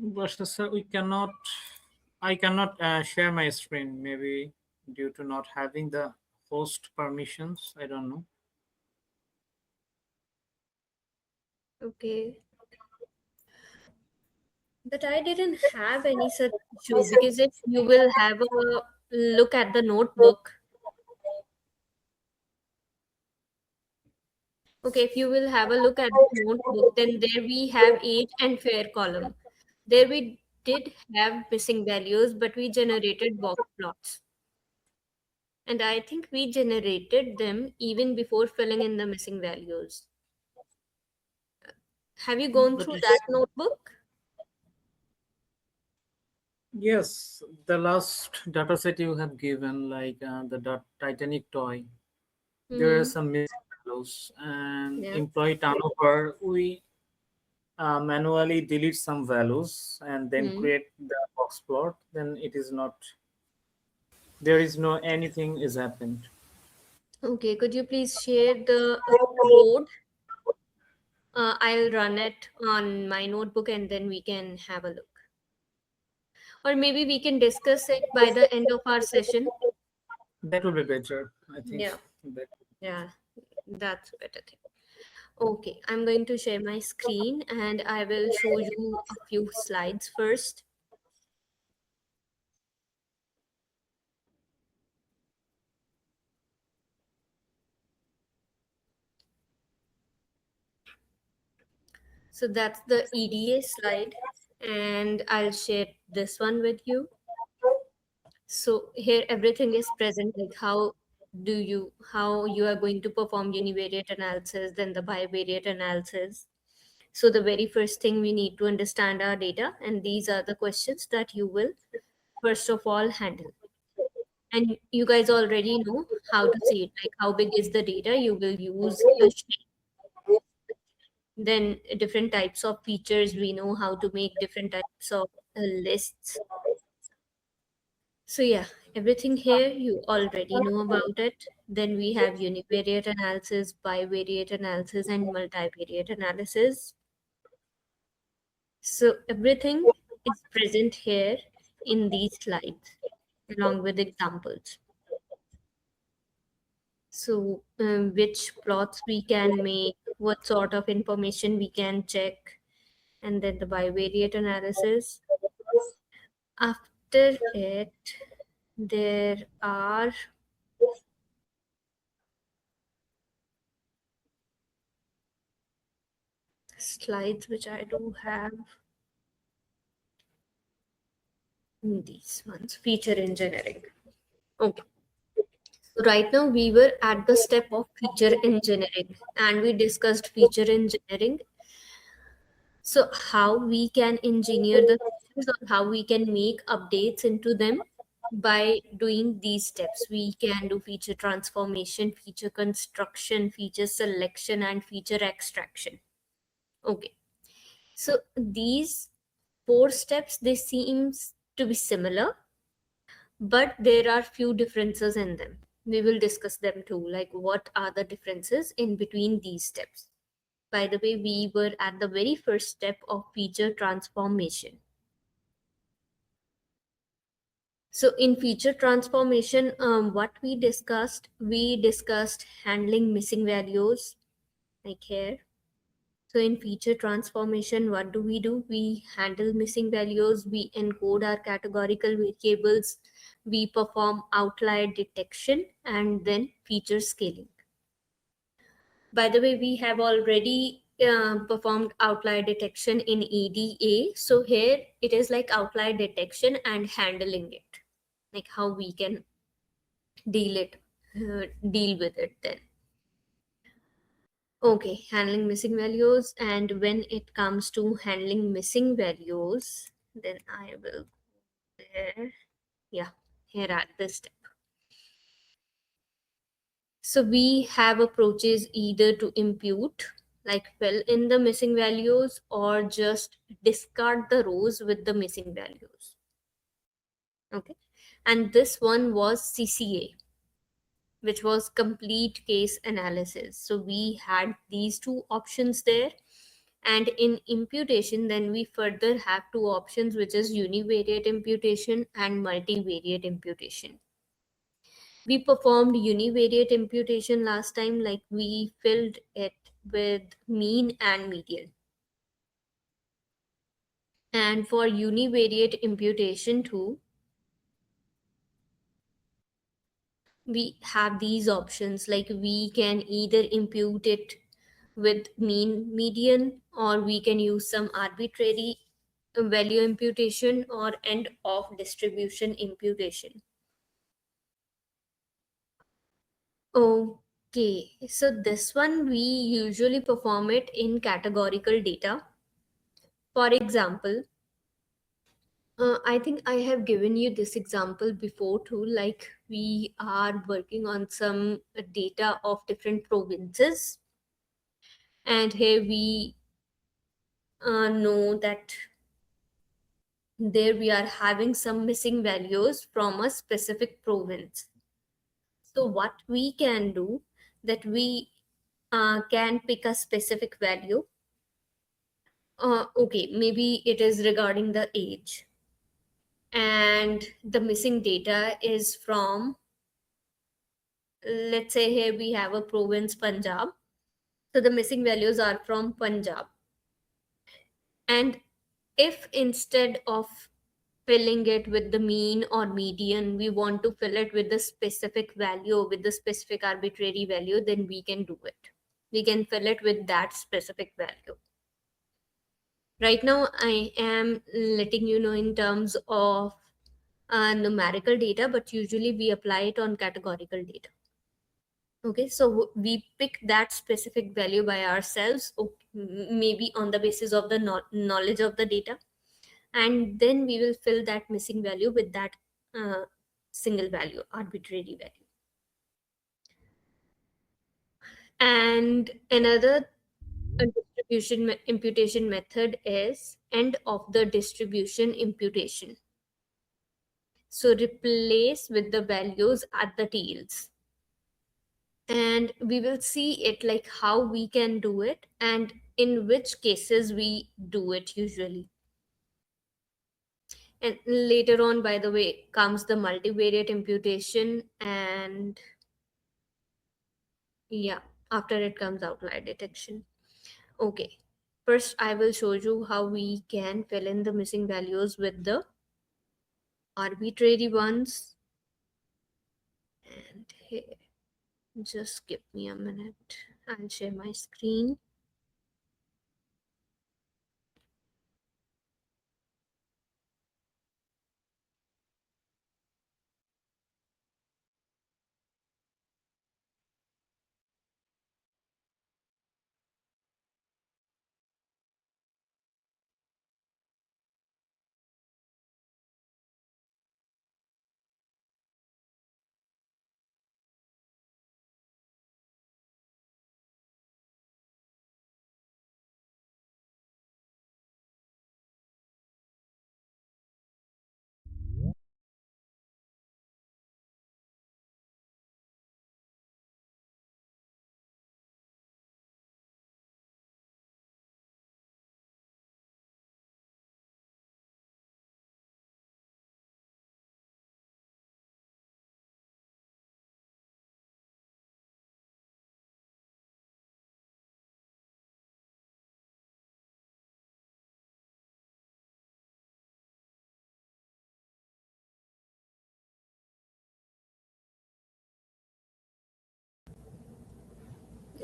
But sir, I cannot share my screen, maybe due to not having the host permissions. I don't know. Okay. But I didn't have any such issue, because if you will have a look at the notebook, okay, if you will have a look at the notebook, then there we have age and fair column. There we did have missing values, but we generated box plots. And I think we generated them even before filling in the missing values. Have you gone But through that notebook? yes, the last data set you have given, like Titanic toy, there are Mm-hmm. some missing values. And Yeah. employee turnover, we manually delete some values and then Hmm. create the box plot. Then it is not, there is no anything is happened. Okay, could you please share the code? I'll run it on my notebook and then we can have a look. Or maybe we can discuss it by the end of our session. That will be better, I think. Yeah, That yeah, that's a better thing. Okay, I'm going to share my screen and I will show you a few slides first. So that's the EDA slide, and I'll share this one with you. So here everything is present, like how you are going to perform univariate analysis, then the bivariate analysis. So the very first thing we need to understand our data, and these are the questions that you will first of all handle. And you guys already know how to see it, like how big is the data. You will use a sheet. Then different types of features, we know how to make different types of lists. So yeah, everything here you already know about it. Then we have univariate analysis, bivariate analysis, and multivariate analysis. So everything is present here in these slides along with examples. So which plots we can make, what sort of information we can check, and then the bivariate analysis. After it, there are slides which I do have. These ones, feature engineering. Okay. So right now we were at the step of feature engineering and we discussed feature engineering. So how we can engineer the features or how we can make updates into them by doing these steps. We can do feature transformation, feature construction, feature selection, and feature extraction. Okay. So these four steps, they seems to be similar, but there are few differences in them. We will discuss them too, like what are the differences in between these steps. By the way, we were at the very first step of feature transformation. So in feature transformation, what we discussed handling missing values, like here. So in feature transformation, what do? We handle missing values, we encode our categorical variables, we perform outlier detection, and then feature scaling. By the way, we have already performed outlier detection in EDA. So here it is like outlier detection and handling it, like how we can deal it, deal with it then. Okay, handling missing values. And when it comes to handling missing values, then I will go there. Yeah, here at this step. So we have approaches either to impute, like fill in the missing values, or just discard the rows with the missing values. Okay. And this one was CCA, which was complete case analysis. So we had these two options there, And in imputation, then we further have two options, which is univariate imputation and multivariate imputation. We performed univariate imputation last time, like we filled it with mean and median. And for univariate imputation too, we have these options, like we can either impute it with mean median, or we can use some arbitrary value imputation or end of distribution imputation. Okay, so this one we usually perform it in categorical data. For example, I think I have given you this example before too. Like we are working on some data of different provinces, and here we know that there we are having some missing values from a specific province. So what we can do, that we can pick a specific value. Okay, maybe it is regarding the age, and the missing data is from, let's say here we have a province Punjab. So the missing values are from Punjab. And if instead of filling it with the mean or median, we want to fill it with the specific value, with the specific arbitrary value, then we can do it. We can fill it with that specific value. Right now, I am letting you know in terms of numerical data, but usually we apply it on categorical data. Okay, so we pick that specific value by ourselves, maybe on the basis of the knowledge of the data, and then we will fill that missing value with that single value, arbitrary value. And another imputation method is end of the distribution imputation. So replace with the values at the tails. And we will see it, like how we can do it and in which cases we do it usually. And later on, by the way, comes the multivariate imputation, and yeah, after it comes outlier detection. Okay, first I will show you how we can fill in the missing values with the arbitrary ones. And here, just give me a minute, I'll share my screen.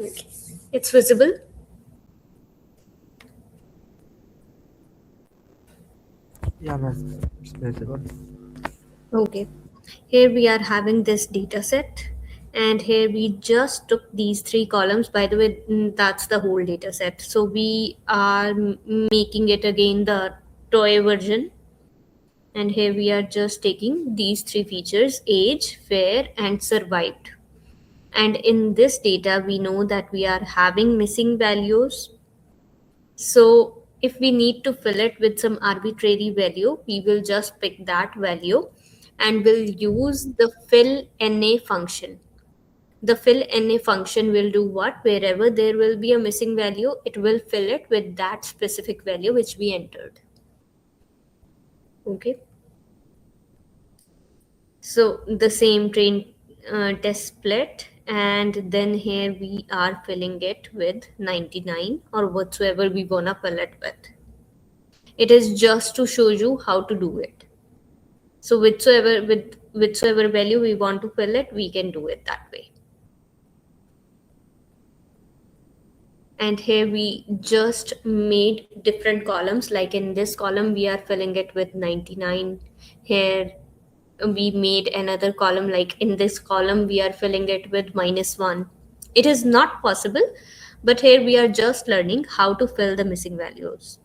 Okay, it's visible. Yeah, ma'am. It's visible. Okay, here we are having this data set, and here we just took these three columns. By the way, that's the whole data set. So we are making it again the toy version, and here we are just taking these three features: age, fair, and survived. And in this data, we know that we are having missing values. So if we need to fill it with some arbitrary value, we will just pick that value and we'll use the fill NA function. the fill NA function will do what? Wherever there will be a missing value, it will fill it with that specific value which we entered. Okay. So the same train test split, and then here we are filling it with 99 or whatsoever we wanna fill it with. It is just to show you how to do it. So whichsoever value we want to fill it, we can do it that way. And here we just made different columns. Like in this column, we are filling it with 99. Here we made another column. Like in this column, we are filling it with -1. It is not possible, but here we are just learning how to fill the missing values.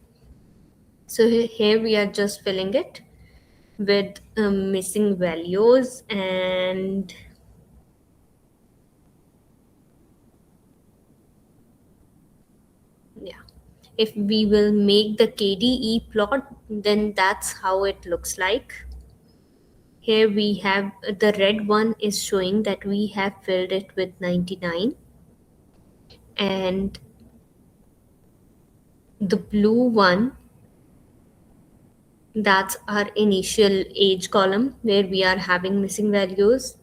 So here we are just filling it with missing values, and yeah, if we will make the KDE plot, then that's how it looks like. Here we have the red one is showing that we have filled it with 99, and the blue one, that's our initial age column where we are having missing values.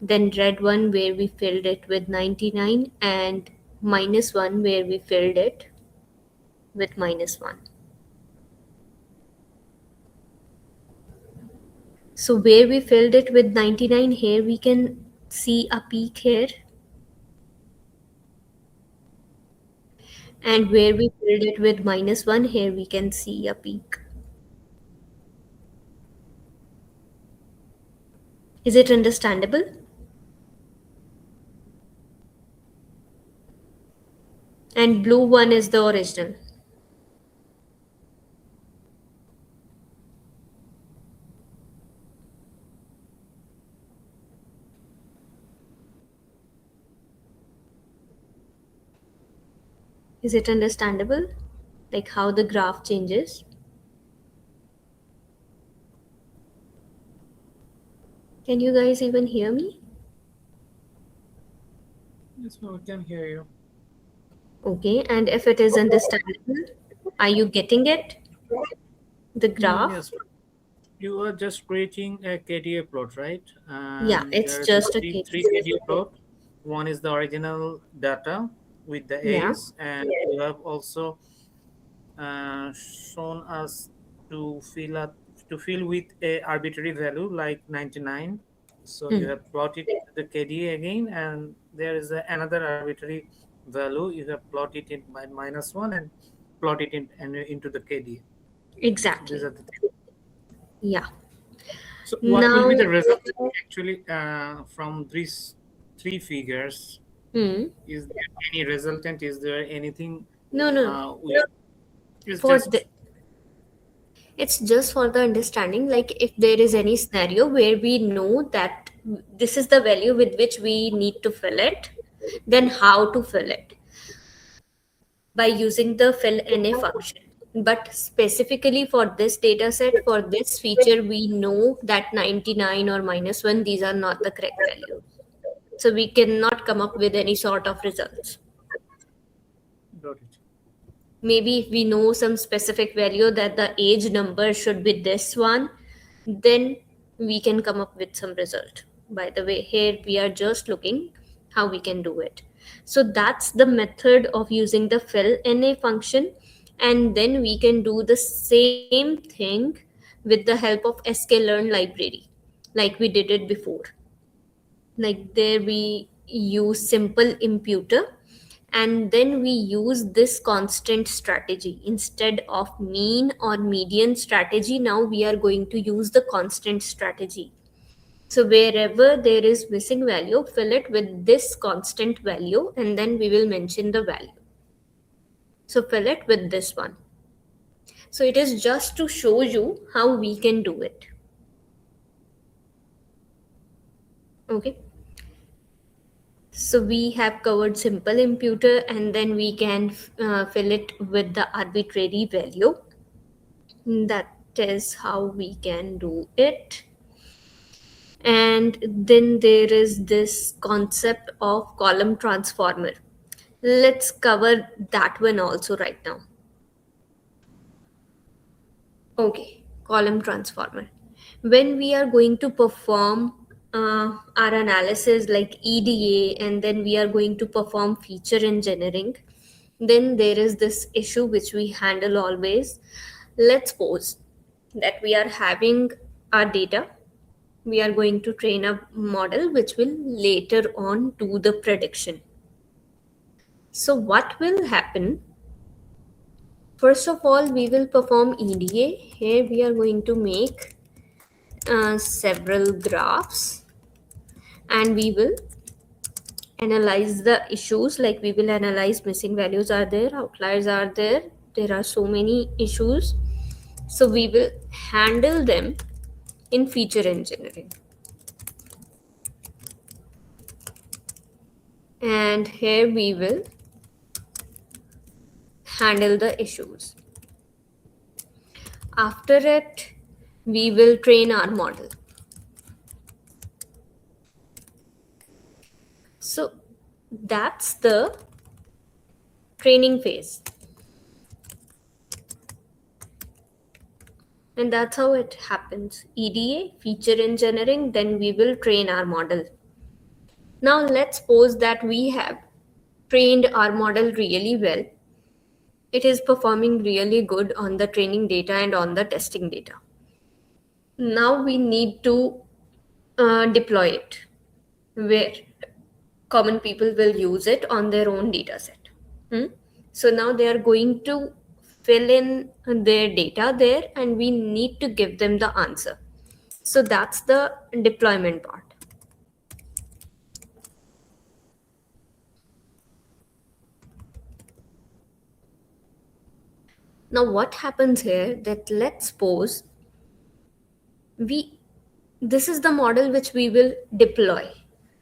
Then red one where we filled it with 99, and -1 where we filled it with -1. So where we filled it with 99, here we can see a peak here. And where we filled it with -1, here we can see a peak. Is it understandable? And blue one is the original. Is it understandable? Like how the graph changes? Can you guys even hear me? Yes, we can hear you. Okay, and if it is understandable, are you getting it? The graph? Yes, you are just creating a KDA plot, right? Yeah, And it's there are just a three case. KDA plot. One is the original data with the Yeah. age, and you have also shown us to fill with a arbitrary value like 99. So you have plotted the KDA again, and there is another arbitrary value. You have plotted it by -1 and plot it into the KDA. So Exactly. these are the things. Yeah. So what will Now, be the result actually from these three figures? Is there any resultant? Is there anything? no. It's For just the, it's just for the understanding. Like if there is any scenario where we know that this is the value with which we need to fill it, then how to fill it by using the fill NA function. But specifically for this data set, for this feature, we know that 99 or -1, these are not the correct values. So we cannot come up with any sort of results. got it. Maybe if we know some specific value that the age number should be this one, then we can come up with some result. By the way, here we are just looking how we can do it. So that's the method of using the fill NA function, and then we can do the same thing with the help of sklearn library like we did it before. Like there we use simple imputer, and then we use this constant strategy instead of mean or median strategy. Now we are going to use the constant strategy. So wherever there is missing value, fill it with this constant value, and then we will mention the value. So fill it with this one. So it is just to show you how we can do it. Okay. So we have covered simple imputer, and then we can fill it with the arbitrary value. That is how we can do it. And then there is this concept of column transformer. Let's cover that one also right now. Okay, column transformer. When we are going to perform our analysis like EDA, and then we are going to perform feature engineering, then there is this issue which we handle always. Let's suppose that we are having our data. We are going to train a model which will later on do the prediction. So what will happen? First of all, we will perform EDA. Here we are going to make several graphs, and we will analyze the issues. Like we will analyze missing values are there, outliers are there are so many issues. So we will handle them in feature engineering. And here we will handle the issues. After it, we will train our model. So that's the training phase. And that's how it happens. EDA, feature engineering, then we will train our model. Now let's suppose that we have trained our model really well. It is performing really good on the training data and on the testing data. Now we need to deploy it where common people will use it on their own data set. So now they are going to fill in their data there, and we need to give them the answer. So that's the deployment part. Now what happens here, that let's suppose this is the model which we will deploy.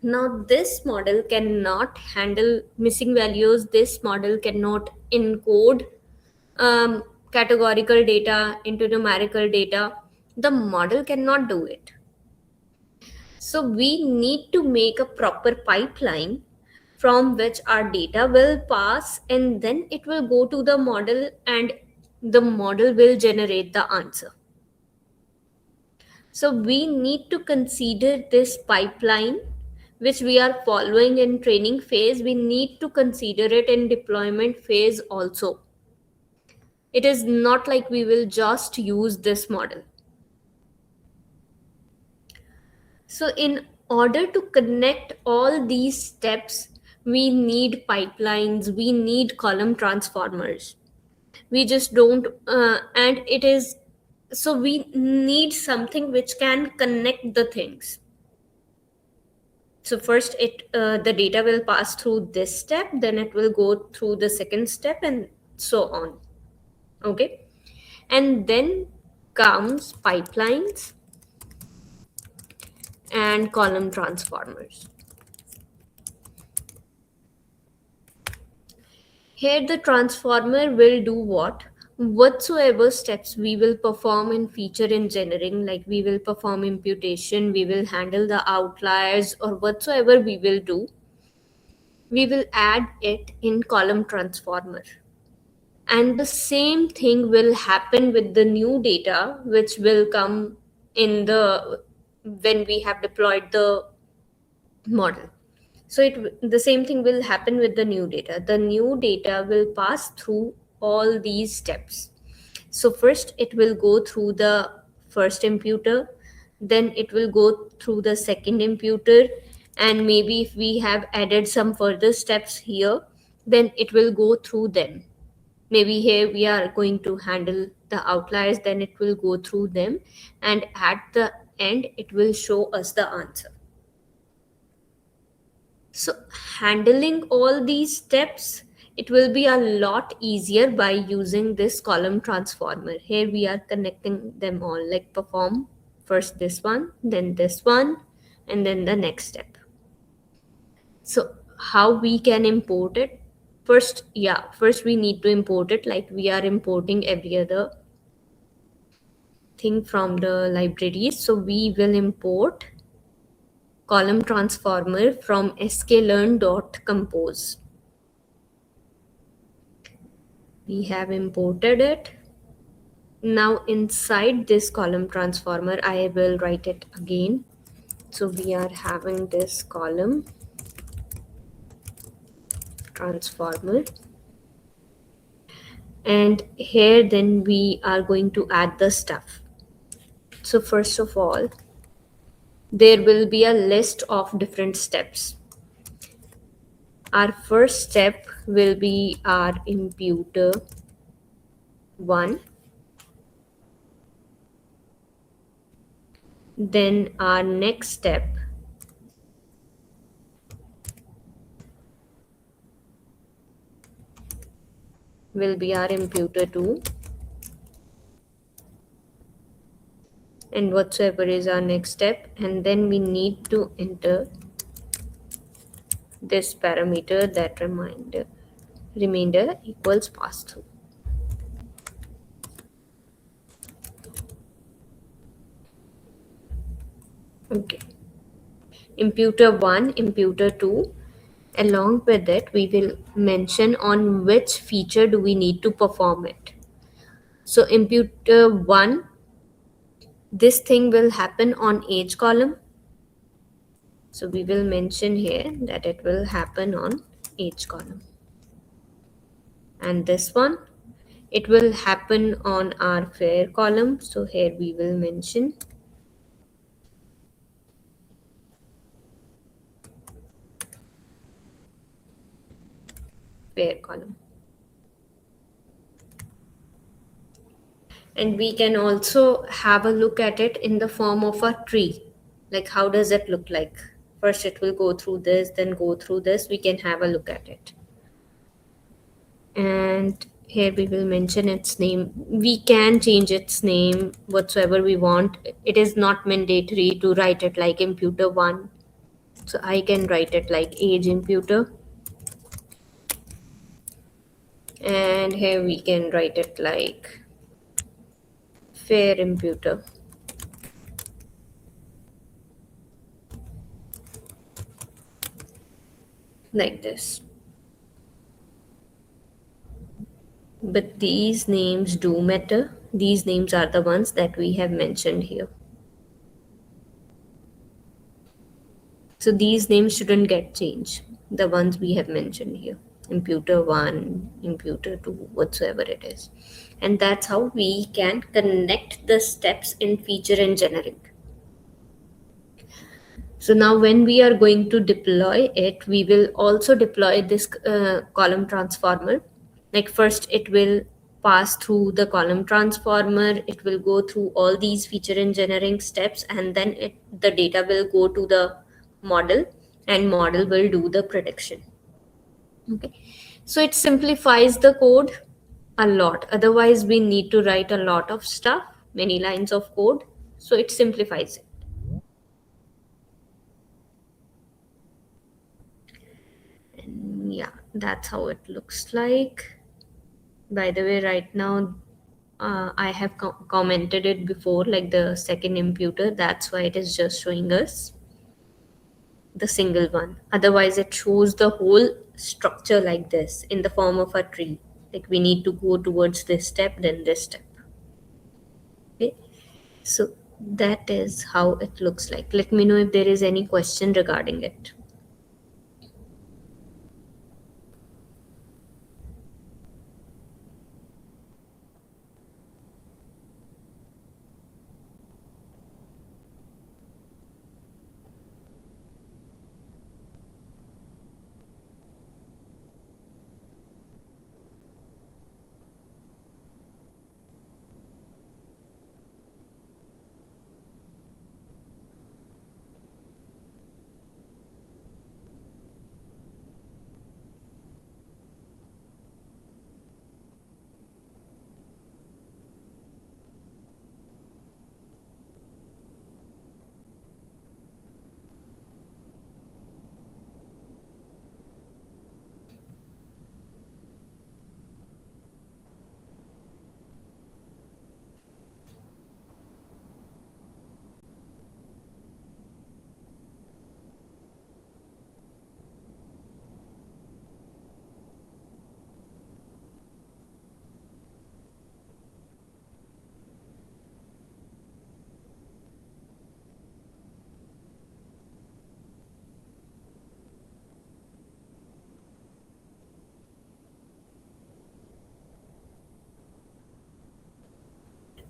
Now this model cannot handle missing values. This model cannot encode categorical data into numerical data. The model cannot do it. So we need to make a proper pipeline from which our data will pass, and then it will go to the model, and the model will generate the answer. So we need to consider this pipeline which we are following in training phase. We need to consider it in deployment phase also. It is not like we will just use this model. So in order to connect all these steps, we need pipelines, we need column transformers. We just don't, and it is, so we need something which can connect the things. So first the data will pass through this step, then it will go through the second step, and so on. Okay. And then comes pipelines and column transformers. Here the transformer will do what? Whatsoever steps we will perform in feature engineering, like we will perform imputation, we will handle the outliers, or whatsoever we will do, we will add it in column transformer. And the same thing will happen with the new data which will come in when we have deployed the model. So the same thing will happen with the new data. The new data will pass through all these steps. So first it will go through the first imputer, then it will go through the second imputer, and maybe if we have added some further steps here, then it will go through them. Maybe here we are going to handle the outliers, then it will go through them, and at the end it will show us the answer. So handling all these steps, it will be a lot easier by using this column transformer. Here we are connecting them all, like perform first this one, then this one, and then the next step. So how we can import it? First we need to import it, like we are importing every other thing from the libraries. So we will import column transformer from sklearn.compose. We have imported it. Now inside this column transformer, I will write it again. So we are having this column transformer, and here then we are going to add the stuff. So first of all, there will be a list of different steps. Our first step will be our imputer 1. Then our next step will be our imputer 2. And whatsoever is our next step. And then we need to enter this parameter, that remainder equals pass through. Okay. Imputer 1, imputer 2. Along with it, we will mention on which feature do we need to perform it. So imputer 1, this thing will happen on age column. So we will mention here that it will happen on age column. And this one, it will happen on our fair column. So here we will mention fair column. And we can also have a look at it in the form of a tree. Like how does it look like? First it will go through this, then go through this. We can have a look at it. And here we will mention its name. We can change its name whatsoever we want. It is not mandatory to write it like imputer 1. So I can write it like age imputer. And here we can write it like fair imputer. Like this. But these names do matter. These names are the ones that we have mentioned here. So these names shouldn't get changed. The ones we have mentioned here. Imputer 1, imputer 2, whatsoever it is. And that's how we can connect the steps in feature engineering. So now when we are going to deploy it, we will also deploy this column transformer. Like first it will pass through the column transformer, it will go through all these feature engineering steps, and then the data will go to the model, and model will do the prediction. Okay, so it simplifies the code a lot. Otherwise we need to write a lot of stuff, many lines of code. So it simplifies it. And yeah, that's how it looks like. By the way, right now I have commented it before, like the second imputer. That's why it is just showing us the single one. Otherwise it shows the whole structure like this in the form of a tree. Like we need to go towards this step, then this step. Okay, so that is how it looks like. Let me know if there is any question regarding it.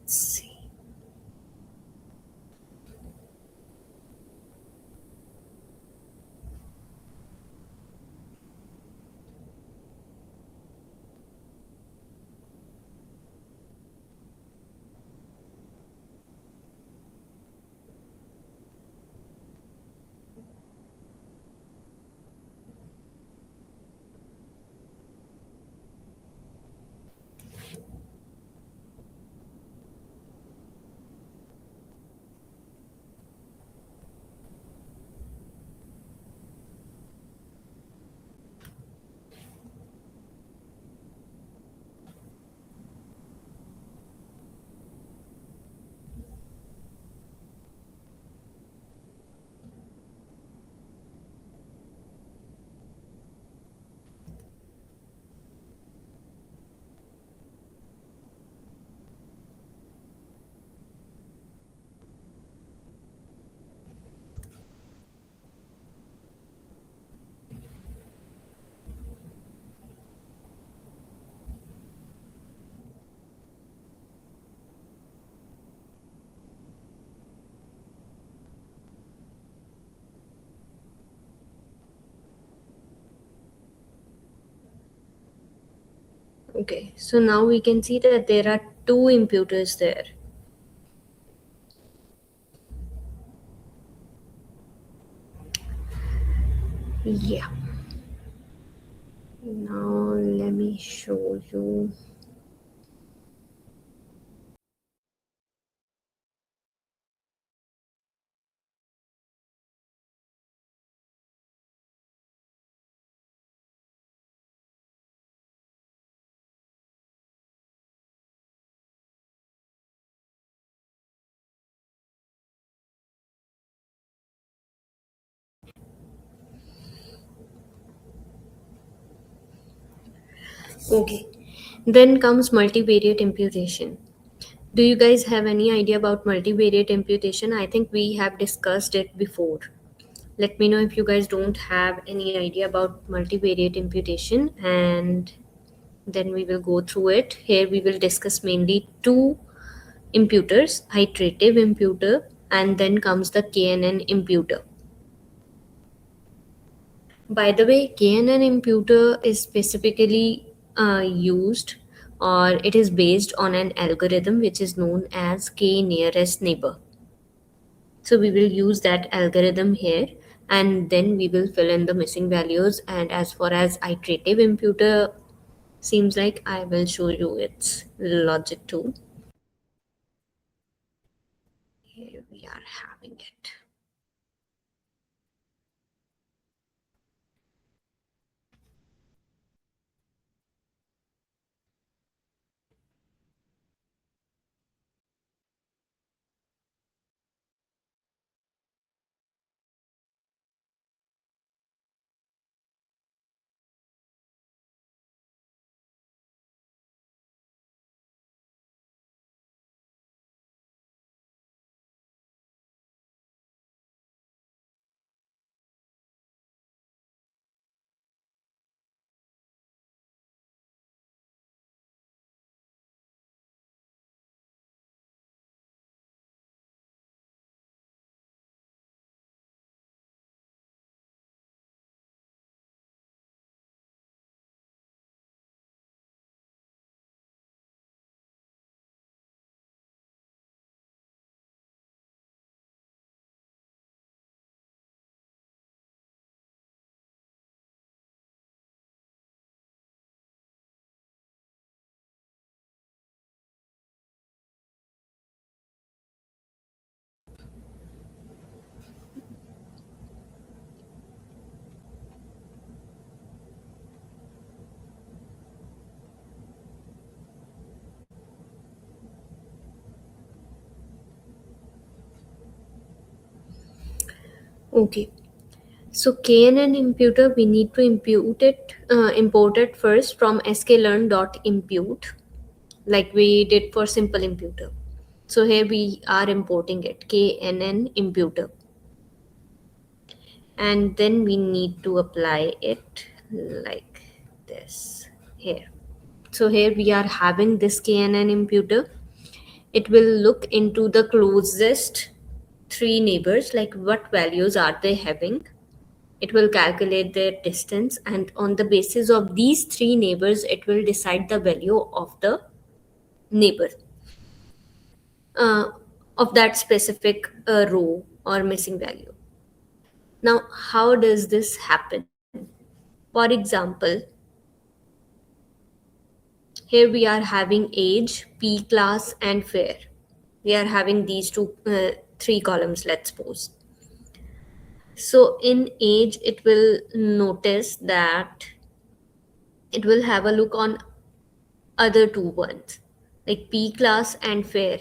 Let's see. Okay, so now we can see that there are two imputers there. Yeah. Now let me show you. Okay, then comes multivariate imputation. Do you guys have any idea about multivariate imputation? I think we have discussed it before. Let me know if you guys don't have any idea about multivariate imputation, and then we will go through it. Here we will discuss mainly two imputers, iterative imputer, and then comes the KNN imputer. By the way, KNN imputer is specifically used, or it is based on an algorithm which is known as K nearest neighbor. So we will use that algorithm here, and then we will fill in the missing values. And as far as iterative imputer seems like, I will show you its logic too. Here we are having it. Okay. So KNN imputer, we need to import it first from sklearn.impute, like we did for simple imputer. So here we are importing it, KNN imputer. And then we need to apply it like this here. So here we are having this KNN imputer. it will look into the closest 3 neighbors, like what values are they having. It will calculate their distance, and on the basis of these 3 neighbors, it will decide the value of the neighbor uh, of that specific row or missing value. Now, how does this happen? For example, here we are having age, P class, and fair. We are having these 3 columns, let's suppose. So in age, it will notice that it will have a look on other 2 ones, like P class and fair.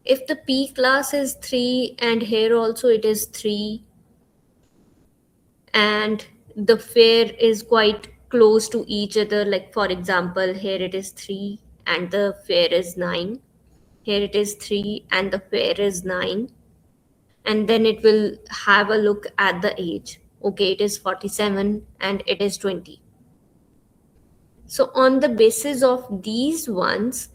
If the P class is 3 and here also it is 3, and the fair is quite close to each other, like for example, here it is 3 and the fair is 9, here it is 3 and the fair is 9, and then it will have a look at the age. Okay, it is 47 and it is 20. So on the basis of these ones,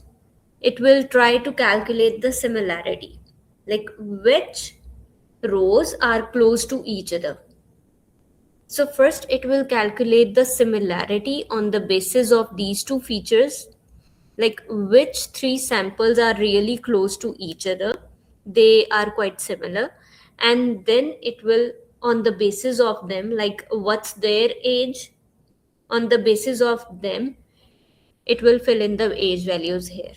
it will try to calculate the similarity, like which rows are close to each other. So first it will calculate the similarity on the basis of these 2 features, like which 3 samples are really close to each other, they are quite similar, and then it will, on the basis of them, like what's their age, on the basis of them, it will fill in the age values here.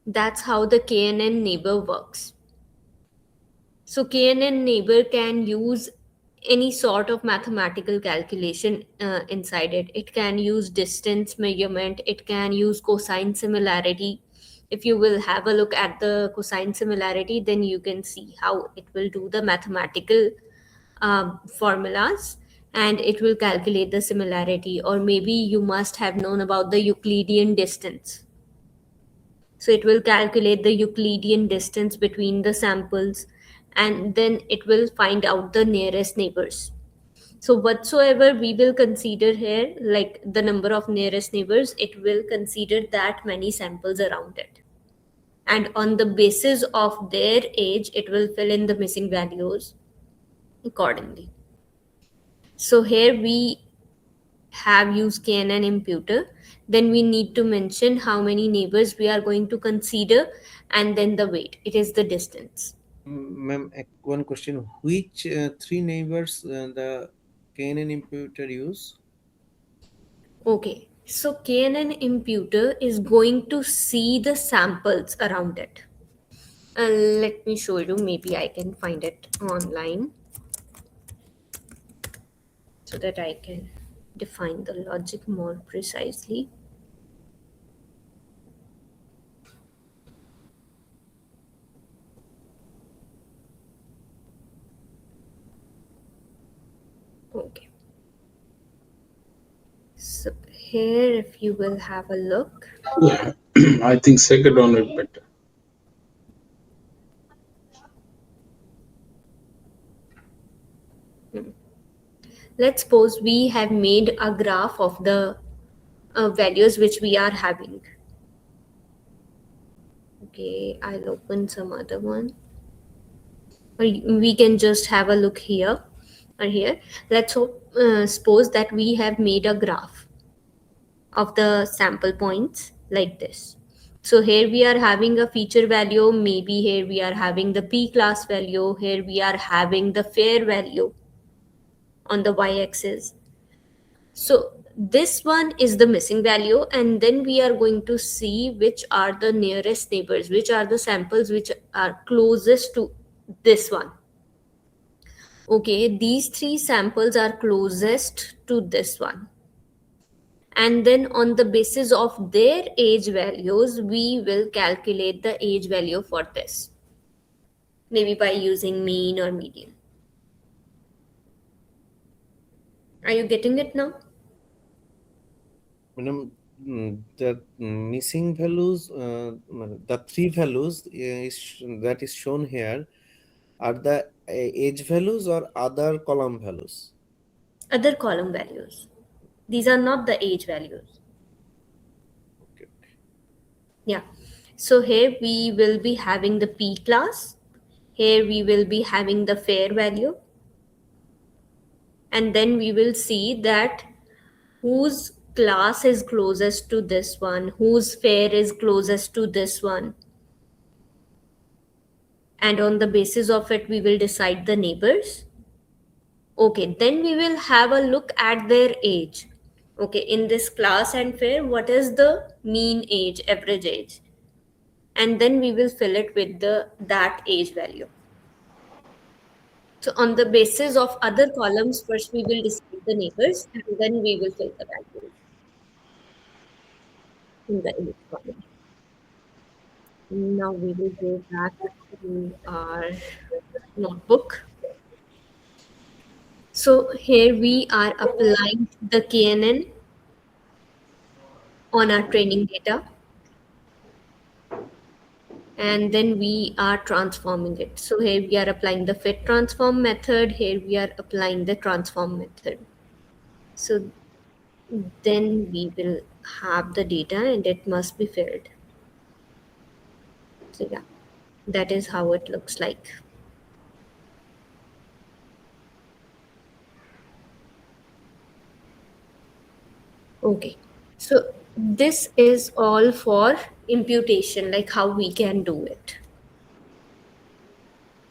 That's how the KNN neighbor works. So KNN neighbor can use any sort of mathematical calculation inside it. It can use distance measurement, it can use cosine similarity. If you will have a look at the cosine similarity, then you can see how it will do the mathematical formulas, and it will calculate the similarity. Or maybe you must have known about the Euclidean distance. So it will calculate the Euclidean distance between the samples, and then it will find out the nearest neighbors. So whatsoever we will consider here, like the number of nearest neighbors, it will consider that many samples around it. And on the basis of their age, it will fill in the missing values accordingly. So here we have used KNN imputer. Then we need to mention how many neighbors we are going to consider, and then the weight. It is the distance. Ma'am, one question. Which 3 neighbors the KNN imputer use? Okay, so KNN imputer is going to see the samples around it. Let me show you. Maybe I can find it online so that I can define the logic more precisely. Okay. So here, if you will have a look. Yeah, I think second one is better. Let's suppose we have made a graph of the values which we are having. Okay, I'll open some other one. Or we can just have a look here or here. Let's suppose that we have made a graph of the sample points like this. So here we are having a feature value, maybe here we are having the P class value, here we are having the fair value on the y-axis. So this one is the missing value, and then we are going to see which are the nearest neighbors, which are the samples which are closest to this one. Okay, these 3 samples are closest to this one. And then on the basis of their age values, we will calculate the age value for this, maybe by using mean or median. Are you getting it now? Madam, the missing values, the 3 values that is shown here are the age values or other column values? Other column values. These are not the age values. Okay. Yeah. So here we will be having the P class. Here we will be having the fare value. And then we will see that whose class is closest to this one, whose fare is closest to this one. And on the basis of it, we will decide the neighbors. Okay, then we will have a look at their age. Okay, in this class and fare, what is the mean age, average age? And then we will fill it with that age value. So on the basis of other columns, first we will decide the neighbors and then we will fill the values in the image column. Now we will go back to our notebook. So here we are applying the KNN on our training data. And then we are transforming it. So here we are applying the fit transform method. Here we are applying the transform method. So then we will have the data and it must be filled. So yeah, that is how it looks like. Okay, so this is all for imputation, like how we can do it.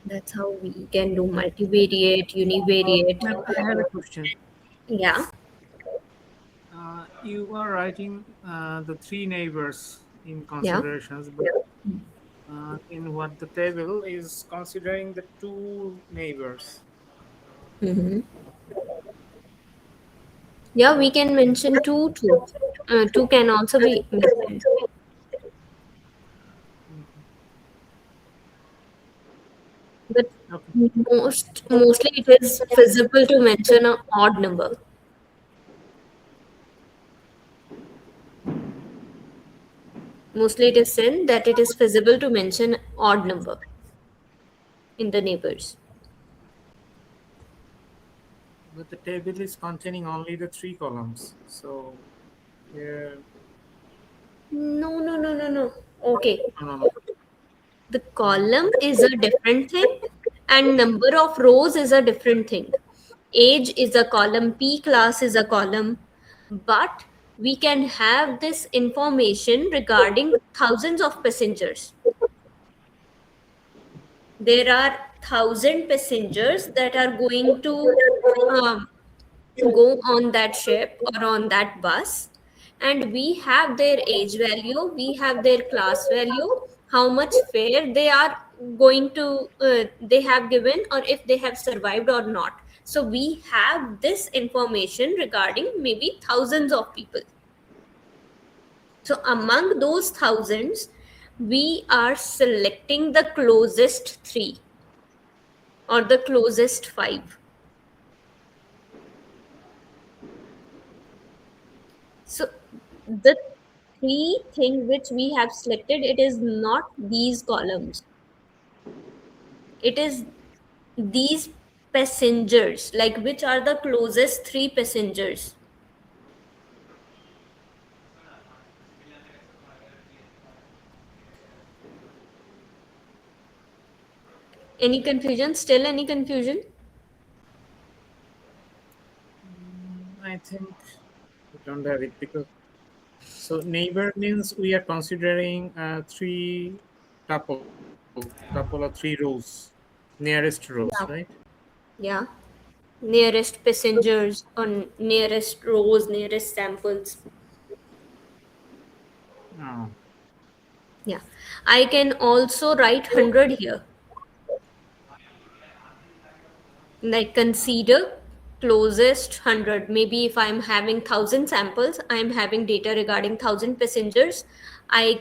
That's how we can do multivariate, univariate. Ma'am, I have a question. Yeah. You are writing the three neighbors in Yeah. considerations, but in what the table is considering the two neighbors. Mm-hmm. Yeah, we can mention two too. Two can also be mentioned. But Okay. mostly it is feasible to mention an odd number. Mostly it is said that it is feasible to mention odd number in the neighbors. But the table is containing only the three columns. So here, No. Okay. no. The column is a different thing and number of rows is a different thing. Age is a column, P class is a column, but we can have this information regarding thousands of passengers. There are 1,000 passengers that are going to go on that ship or on that bus, and we have their age value, we have their class value, how much fare they are going to they have given, or if they have survived or not. So we have this information regarding maybe thousands of people. So among those thousands, we are selecting the closest three or the closest five. So the three thing which we have selected, it is not these columns. It is these passengers, like which are the closest three passengers. Any confusion? Still any confusion? I think we don't have it because so neighbor means we are considering three tuple or three rows, nearest rows, Yeah. right? Yeah. Nearest passengers or nearest rows, nearest samples. Oh. Yeah. I can also write 100 here. Like consider closest 100. Maybe if I'm having 1,000 samples, I'm having data regarding 1,000 passengers, I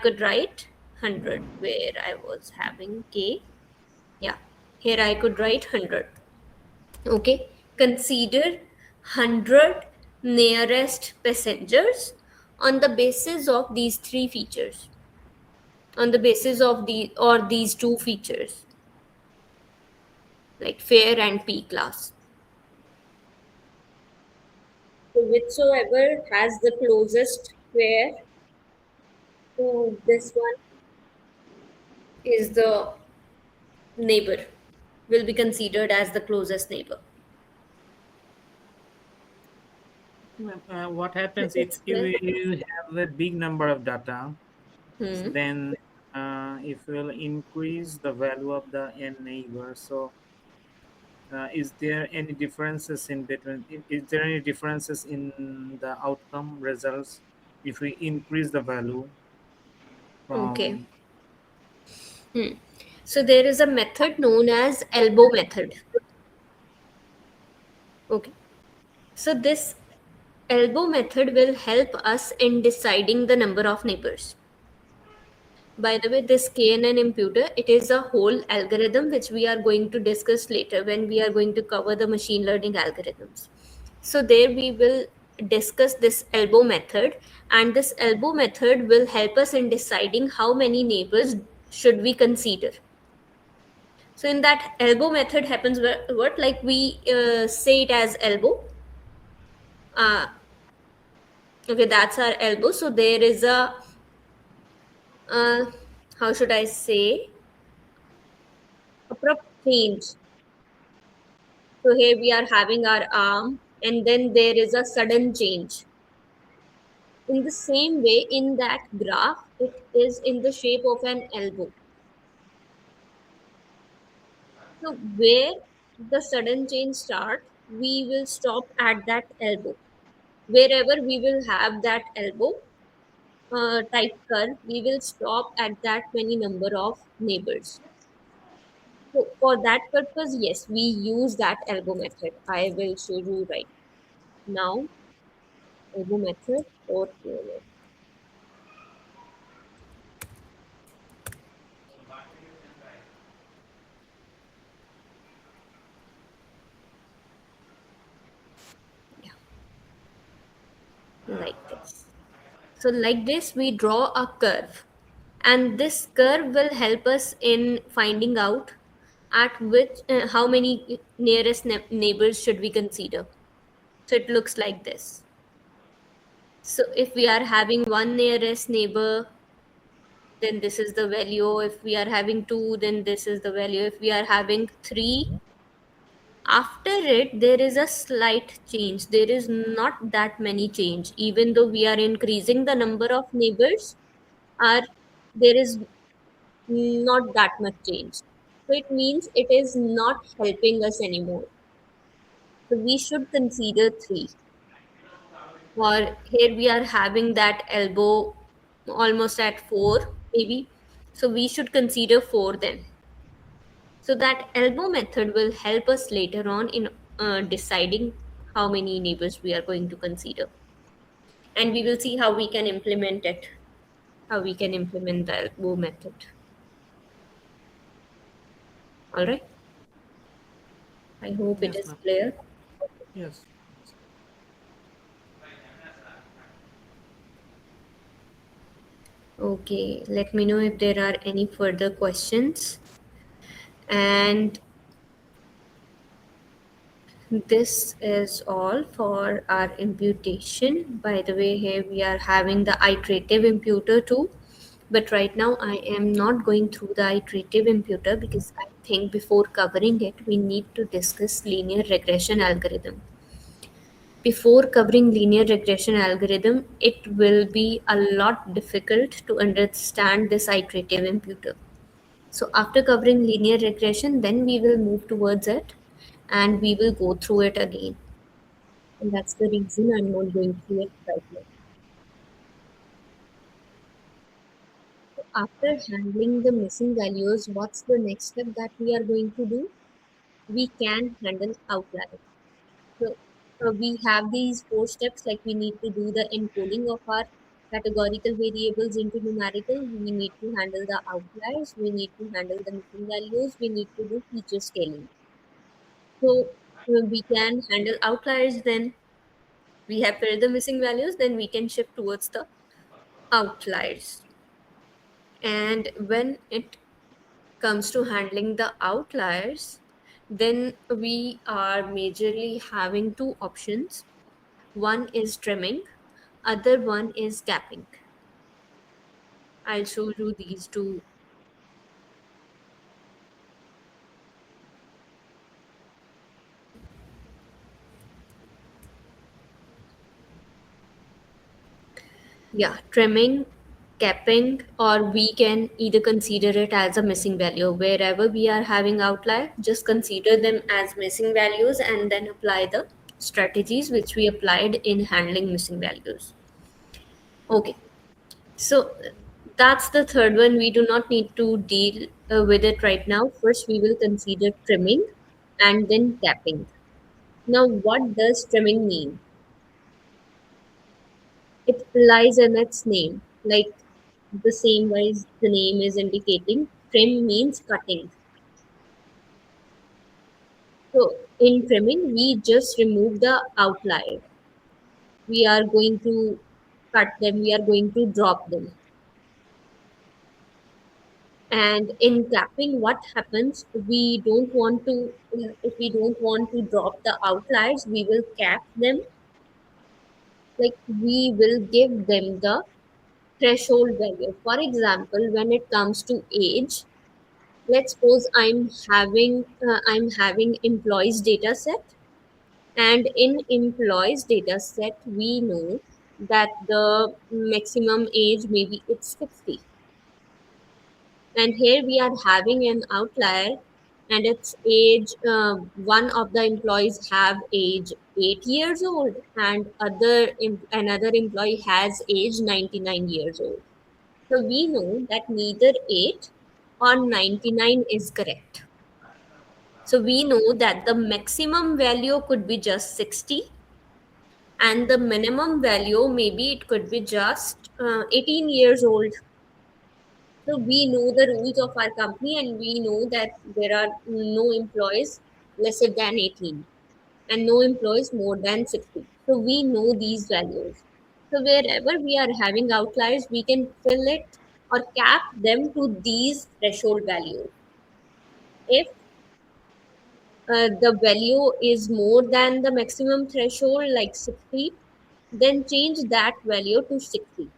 could write 100 where I was having K. Yeah, here I could write 100. Okay, consider 100 nearest passengers on the basis of these three features, on the basis of these two features, like fare and P class. So whichsoever has the closest fare So this one is the neighbor, will be considered as the closest neighbor. What happens This if is clear? you have a big number of data, Hmm. then if we'll increase the value of the n neighbor, so is there any differences in between? Is there any differences in the outcome results if we increase the value Okay. from? Hmm. So there is a method known as elbow method. Okay. So this elbow method will help us in deciding the number of neighbors. By the way, this KNN imputer, it is a whole algorithm which we are going to discuss later when we are going to cover the machine learning algorithms. So there we will discuss this elbow method, and this elbow method will help us in deciding how many neighbors should we consider. So in that elbow method happens what, like we say it as elbow. Uh, okay, that's our elbow. So there is a uh, how should I say, abrupt change. So here we are having our arm, and then there is a sudden change. In the same way, in that graph, it is in the shape of an elbow. So where the sudden change starts, we will stop at that elbow. Wherever we will have that elbow type curve, we will stop at that many number of neighbors. So for that purpose, yes, we use that elbow method. I will show you right now. Elbow method or KNN. Yeah, like this. So like this, we draw a curve, and this curve will help us in finding out at which how many nearest neighbors should we consider. So it looks like this. So if we are having one nearest neighbor, then this is the value. If we are having two, then this is the value. If we are having three, after it, there is a slight change. There is not that many change. Even though we are increasing the number of neighbors, are there is not that much change. So it means it is not helping us anymore. So we should consider three. Or here we are having that elbow almost at four, maybe. So we should consider four then. So that elbow method will help us later on in deciding how many neighbors we are going to consider. And we will see how we can implement it, how we can implement the elbow method. All right. I hope it Yes, is ma'am. clear. Yes. Okay, let me know if there are any further questions. And this is all for our imputation. By the way, here we are having the iterative imputer too. But right now, I am not going through the iterative imputer because I think before covering it, we need to discuss linear regression algorithm. Before covering linear regression algorithm, it will be a lot difficult to understand this iterative imputer. So after covering linear regression, then we will move towards it and we will go through it again. And that's the reason I'm not going through it right now. So after handling the missing values, what's the next step that we are going to do? We can handle outliers. So we have these four steps, like we need to do the encoding of our categorical variables into numerical. We need to handle the outliers. We need to handle the missing values. We need to do feature scaling. So we can handle outliers, then we have filled the missing values, then we can shift towards the outliers. And when it comes to handling the outliers, then we are majorly having two options. One is trimming, other one is gapping. I'll show you these two. Yeah, trimming, capping, or we can either consider it as a missing value. Wherever we are having outlier, just consider them as missing values and then apply the strategies which we applied in handling missing values. Okay, so that's the third one. We do not need to deal with it right now. First, we will consider trimming and then capping. Now, what does trimming mean? It lies in its name, like the same way the name is indicating. Trim means cutting. So, in trimming, we just remove the outlier. We are going to cut them, we are going to drop them. And in capping, what happens? We don't want to, if we don't want to drop the outliers, we will cap them. Like we will give them the threshold value. For example, when it comes to age, let's suppose I'm having employees data set, and in employees data set we know that the maximum age maybe it's 60, and here we are having an outlier and its age, one of the employees have age 8 years old and another employee has age 99 years old. So we know that neither 8 or 99 is correct. So we know that the maximum value could be just 60 and the minimum value maybe it could be just 18 years old. So we know the rules of our company and we know that there are no employees lesser than 18 and no employees more than 60. So we know these values. So wherever we are having outliers, we can fill it or cap them to these threshold values. If the value is more than the maximum threshold, like 60, then change that value to 60.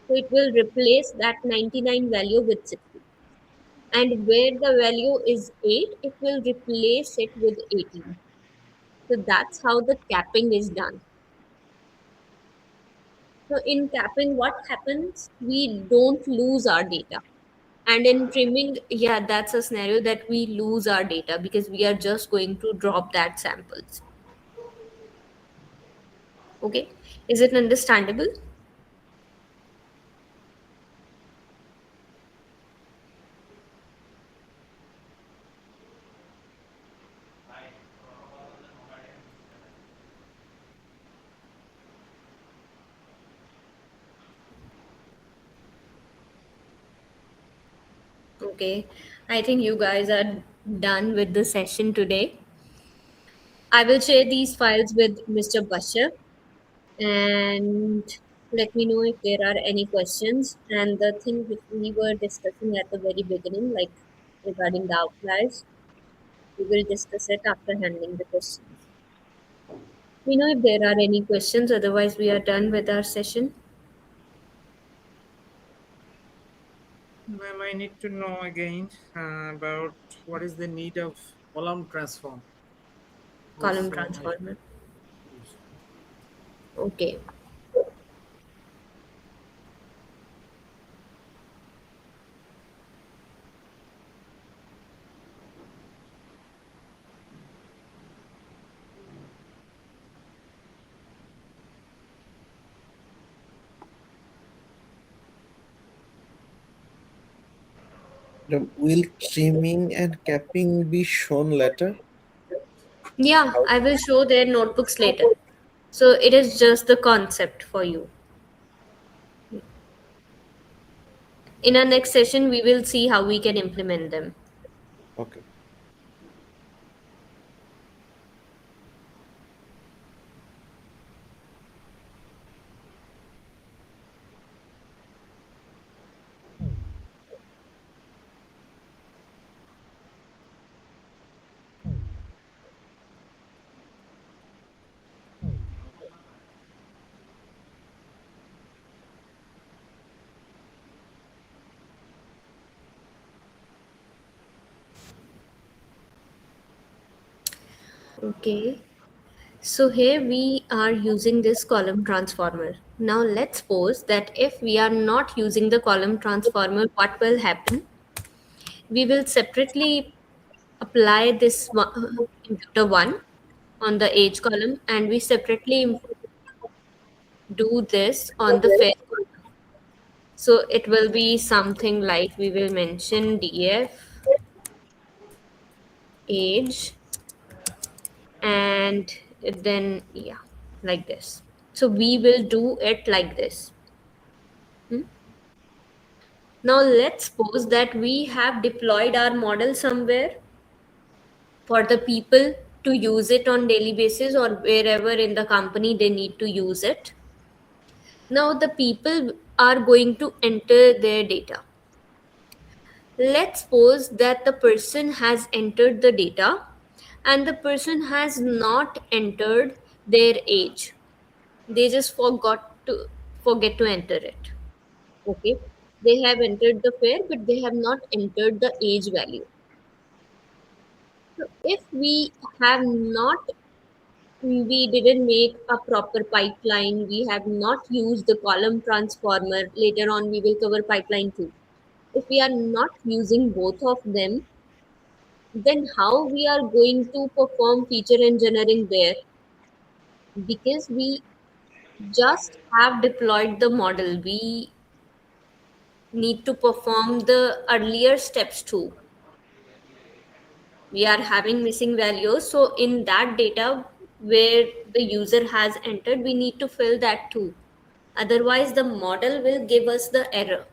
So it will replace that 99 value with 60. And where the value is 8, it will replace it with 18. So that's how the capping is done. So in capping, what happens? We don't lose our data. And in trimming, yeah, that's a scenario that we lose our data because we are just going to drop that samples. Okay, is it understandable? Okay, I think you guys are done with the session today. I will share these files with Mr. Bashar and let me know if there are any questions. And the thing which we were discussing at the very beginning, like regarding the outliers, we will discuss it after handling the questions. We know if there are any questions, otherwise, we are done with our session. Ma'am, I need to know again about what is the need of column transform. Column Also, transformer. Okay. Will trimming and capping be shown later? Yeah, I will show their notebooks later. So it is just the concept for you. In our next session, we will see how we can implement them. Okay. Okay. So here we are using this column transformer. Now let's suppose that if we are not using the column transformer, what will happen? We will separately apply this imputer 1 on the age column, and we separately do this on the fair column. So it will be something like we will mention df age, and then yeah, like this. So we will do it like this. Hmm? Now let's suppose that we have deployed our model somewhere for the people to use it on daily basis, or wherever in the company they need to use it. Now the people are going to enter their data. Let's suppose that the person has entered the data and the person has not entered their age. They just forget to enter it. Okay. They have entered the fare, but they have not entered the age value. So if have not we didn't make a proper pipeline, we have not used the column transformer, later on we will cover pipeline too. If we are not using both of them, then how we are going to perform feature engineering there? Because we just have deployed the model, we need to perform the earlier steps too. We are having missing values, so in that data where the user has entered, we need to fill that too. Otherwise the model will give us the error.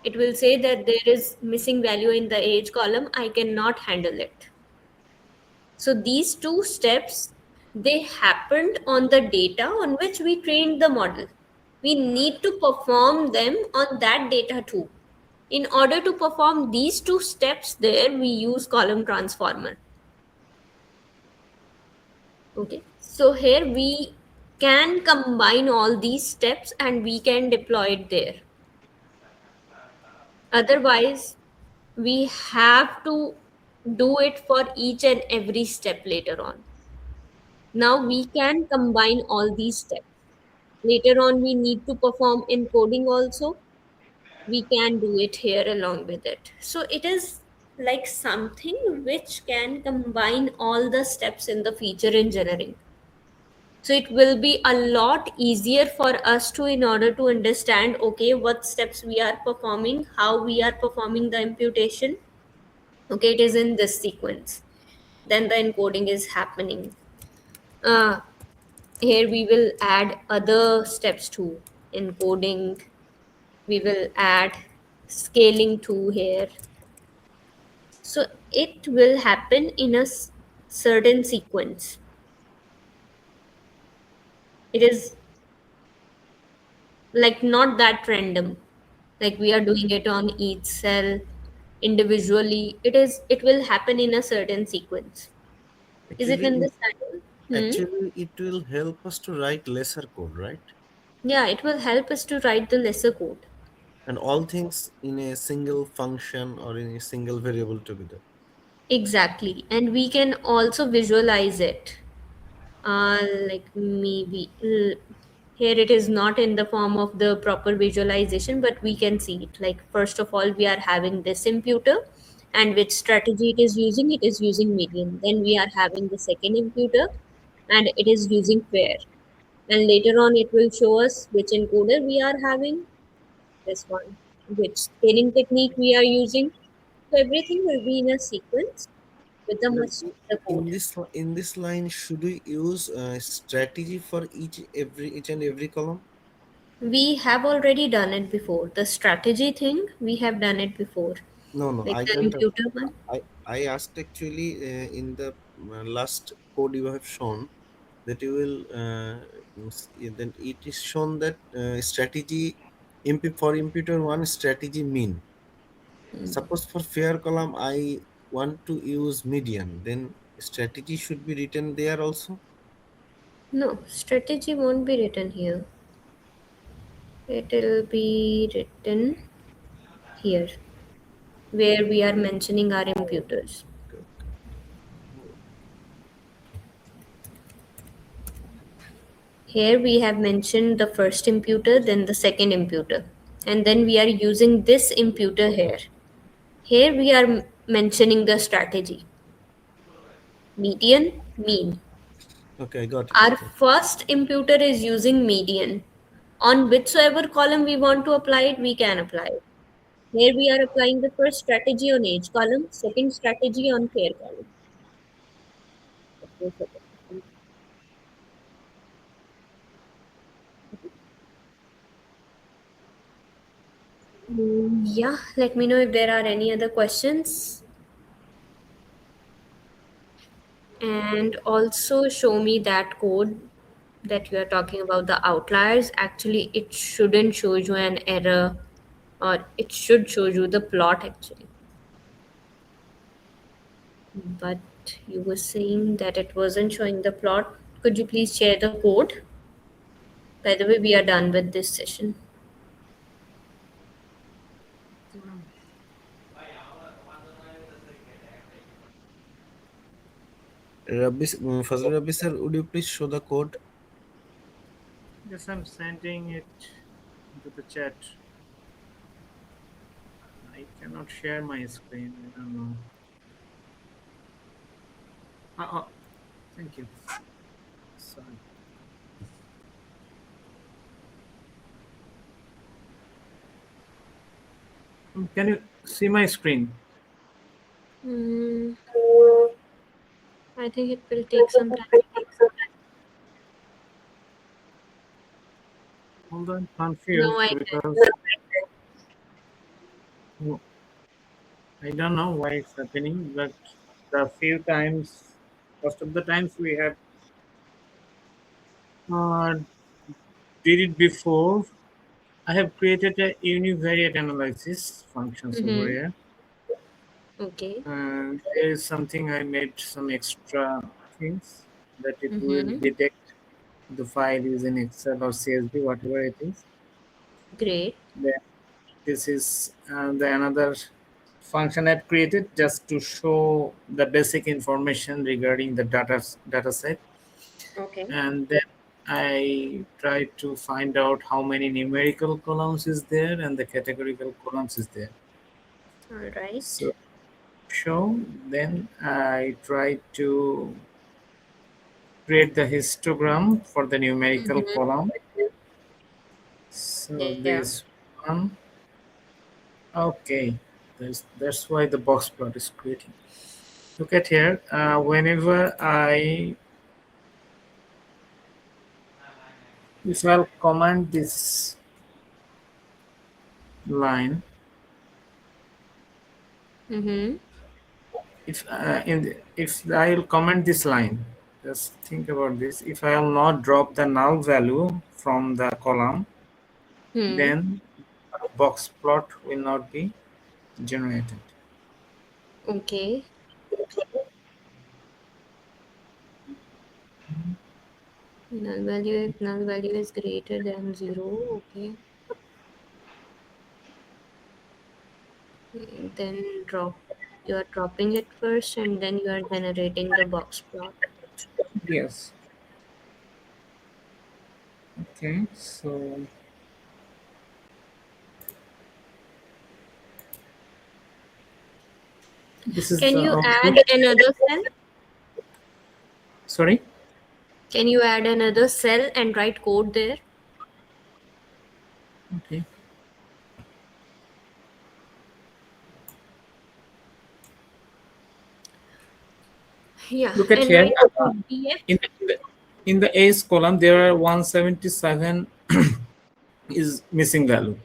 It will say that there is missing value in the age column, I cannot handle it. So these two steps, they happened on the data on which we trained the model. We need to perform them on that data too. In order to perform these two steps there, we use column transformer. Okay, so here we can combine all these steps and we can deploy it there. Otherwise, we have to do it for each and every step later on. Now we can combine all these steps. Later on, we need to perform encoding also. We can do it here along with it. So it is like something which can combine all the steps in the feature engineering. So it will be a lot easier for us to, in order to understand, okay, what steps we are performing, how we are performing the imputation. Okay, it is in this sequence. Then the encoding is happening. Uh, Here we will add other steps too. Encoding, we will add scaling too here. So it will happen in a certain sequence. It is like not that random, like we are doing it on each cell individually. It will happen in a certain sequence. Is it Actually, understandable? actually, it will help us to write lesser code, right? Yeah, it will help us to write the lesser code. And all things in a single function or in a single variable together. Exactly, and we can also visualize it. Like maybe here it is not in the form of the proper visualization, but we can see it. Like first of all, we are having this imputer, and which strategy it is using. It is using median. Then we are having the second imputer, and it is using fair. And later on, it will show us which encoder we are having. This one, which scaling technique we are using. So everything will be in a sequence with a Then much smoother code. in this line, should we use strategy for each and every column? We have already done it before. The strategy thing, we have done it before. No, no, Like I the don't. imputer one. I asked actually in the last code you have shown that you will then it is shown that strategy for imputer one strategy mean. Suppose for fair column I want to use median, then strategy should be written there also. No, strategy won't be written here. It'll be written here, where we are mentioning our imputers. Okay. Here we have mentioned the first imputer, then the second imputer, and then we are using this imputer here. Here we are mentioning the strategy. Median, mean. Okay, I got it. Our Okay. first imputer is using median. On whichsoever column we want to apply it, we can apply it. Here we are applying the first strategy on age column, second strategy on care column. Yeah, let me know if there are any other questions. And also show me that code that you are talking about, the outliers. Actually, it shouldn't show you an error, or it should show you the plot actually. But you were saying that it wasn't showing the plot. Could you please share the code? By the way, we are done with this session. Fazlur Rabbi sir, would you please show the code? Yes, I'm sending it into the chat. I cannot share my screen. I don't know. Oh, thank you. Sorry. Can you see my screen? I think it will take some time. Hold on, confused No, I because I don't know why it's happening, but the few times, most of the times we have did it before. I have created a univariate analysis functions over here. Okay. And there is something I made some extra things that it will detect the file is in Excel or CSV, whatever it is. Great. Then this is the another function I've created just to show the basic information regarding the data set. Okay. And then I try to find out how many numerical columns is there and the categorical columns is there. All right. So show, then I try to create the histogram for the numerical column. So this one, okay, that's why the box plot is creating. Look at here, whenever if I'll command this line, if I'll comment this line, just think about this. If I'll not drop the null value from the column, then box plot will not be generated. Okay. Null value, if null value is greater than 0, okay. Then you are dropping it first and then you are generating the box plot. Yes. Okay, so this is Can the you output. add another cell? Sorry? Can you add another cell and write code there? Okay. Yeah. Look at and here. write code BF. In the A's column, there are 177 is missing value.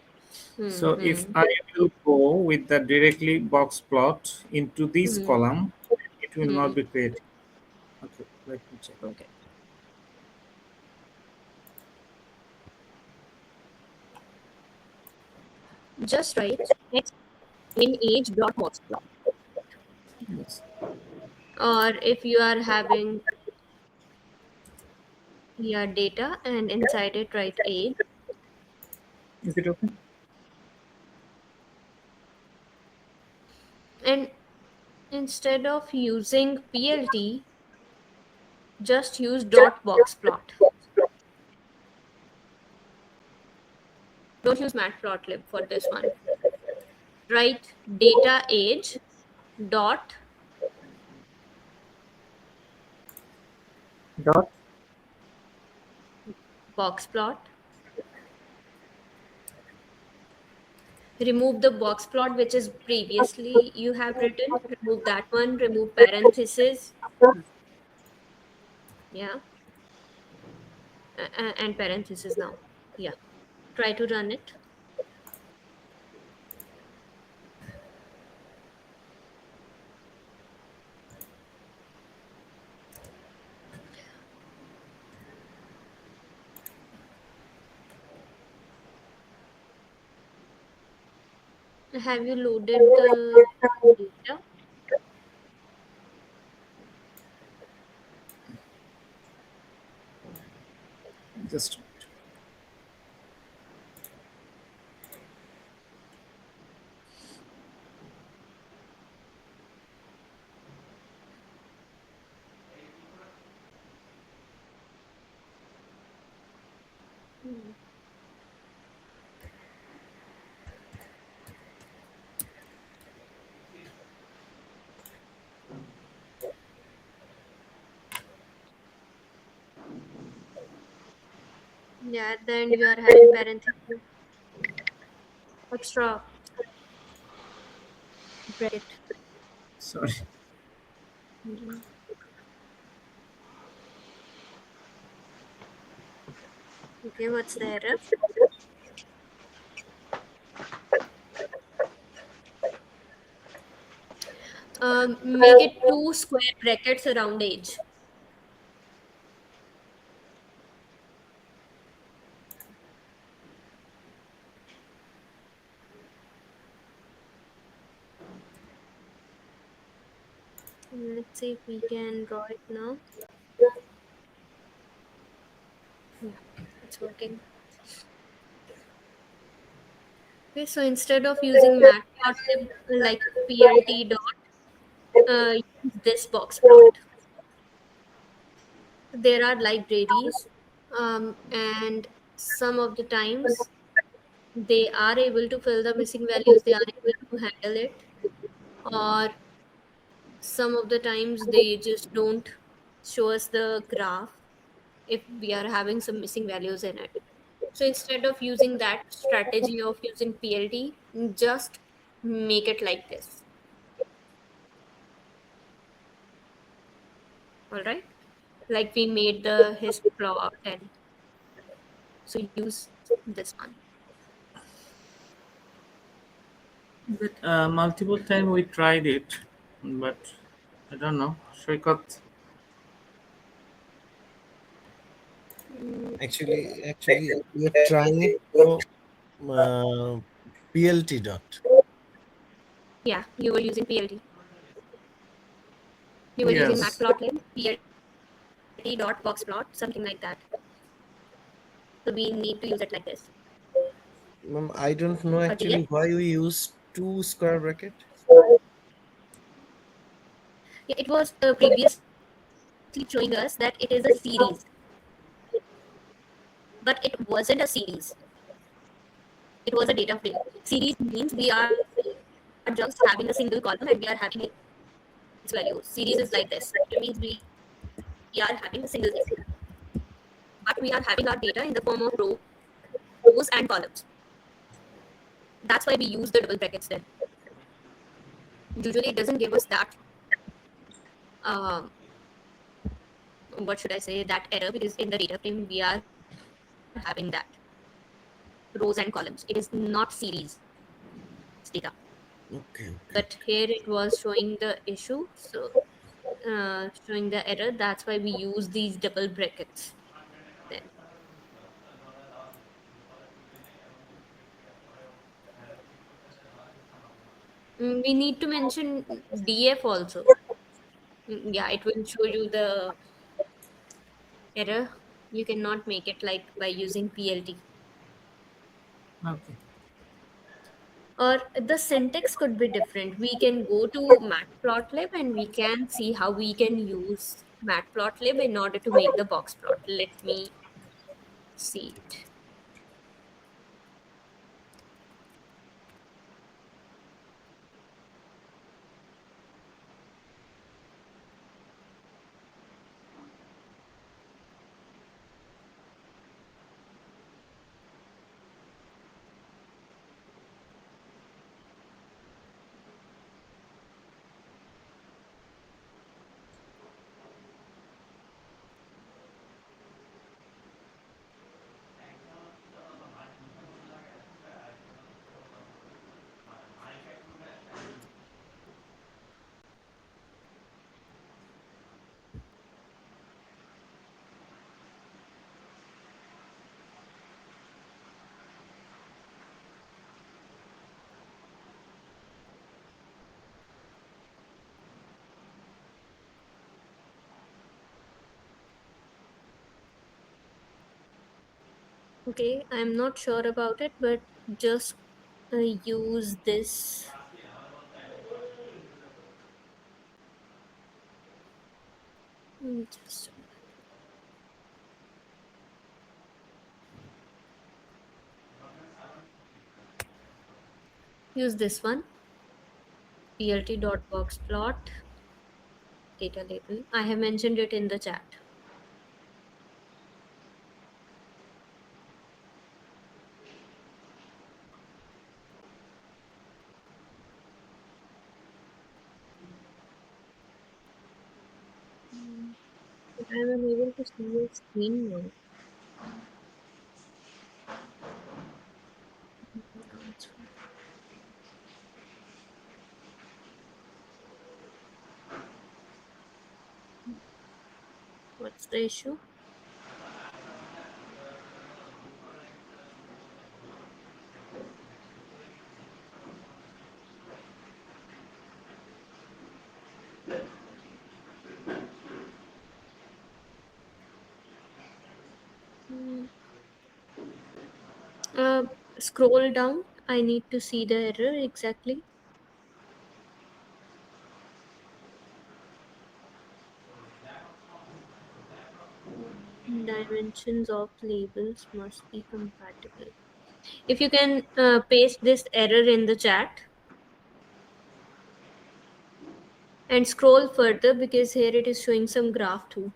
So if I will go with the directly box plot into this column, it will not be created. Okay, let me check. Okay. Just write x in age dot box plot. Yes. Or if you are having your data and inside it write age. Is it okay? And instead of using PLT, just use dot box plot. don't use matplotlib for this one. Write data age dot Dot. box plot. Remove the box plot which is previously you have written. Remove that one. Remove parentheses. Yeah. And parentheses now. Yeah. Try to run it. Have you loaded the data? Just Yeah, then you are having parentheses. Extra bracket. sorry. Okay, what's the error? Make it 2 square brackets around age. Let's see if we can draw it now. Yeah, it's working. Okay, so instead of using matplotlib like plt dot, use this box plot. There are libraries, and some of the times they are able to fill the missing values, they are able to handle it, or some of the times they just don't show us the graph if we are having some missing values in it. So instead of using that strategy of using PLT, just make it like this. All right, like we made the his plot, and so use this one. But multiple time we tried it, but I don't know. Shrikat. Actually, we are trying it for PLT dot. Yeah, you were using PLT. You were using Yes. matplotlib, PLT dot box plot, something like that. So we need to use it like this. I don't know actually Again, why we use 2 square bracket. yeah, it was previously showing us that it is a series, but it wasn't a series. It was a data frame. Series means we are just having a single column and we are having its value. Series is like this. It means we are having a single thing, but we are having our data in the form of rows and columns. That's why we use the double brackets then. Usually it doesn't give us that, um, what should I say, that error, because in the data frame we are having that rows and columns. It is not series data. Okay. But here it was showing the issue, so showing the error. That's why we use these double brackets then. We need to mention df also. Yeah, it will show you the error. You cannot make it like by using plt, Okay. or the syntax could be different. We can go to matplotlib and we can see how we can use matplotlib in order to make the box plot. Let me see it. Okay, I'm not sure about it, but just use this. Just use this one. plt.boxplot data label. I have mentioned it in the chat. But I am unable to see your screen now. Now it's fine. What's the issue? Hmm. Uh, Scroll down. I need to see the error exactly. Dimensions of labels must be compatible. If you can paste this error in the chat and scroll further, because here it is showing some graph too.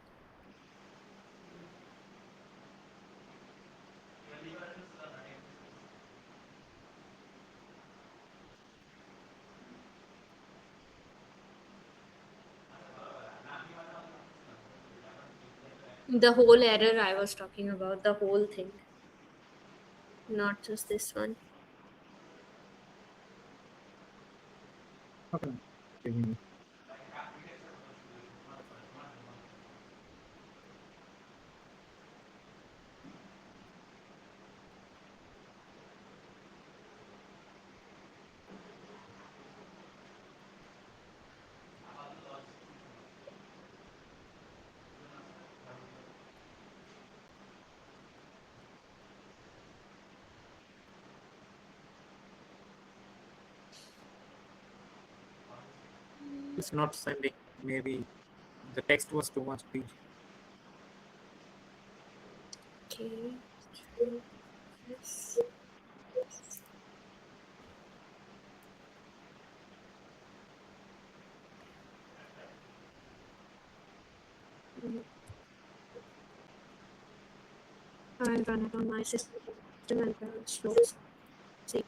The whole error I was talking about, the whole thing, not just this one. Okay. Mhm. It's not sending. Maybe the text was too much big. Okay. Yes. I'll run it on my system and slow. See.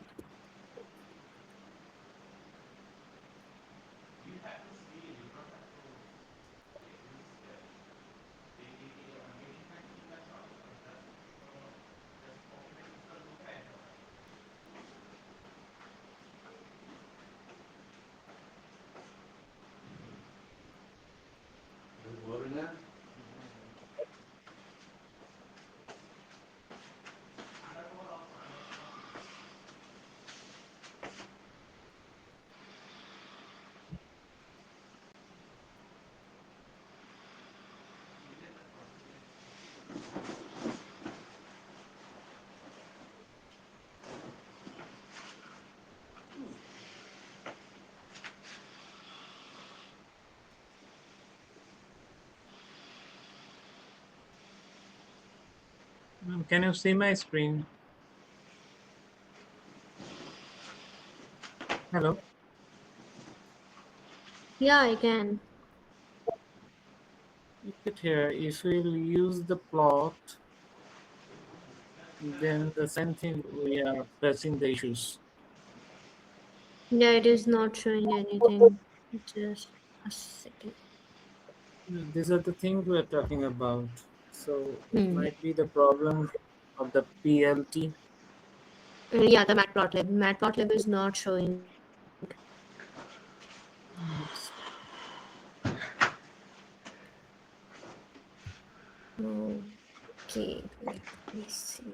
Can you see my screen? Hello. Yeah, I can. Look at here. If we'll use the plot, then the same thing we are facing the issues. Yeah, it is not showing anything. Just a second. These are the things we are talking about. So it Hmm. might be the problem of the PLT. Yeah, the matplotlib. Matplotlib is not showing. Oops. Okay, let me see.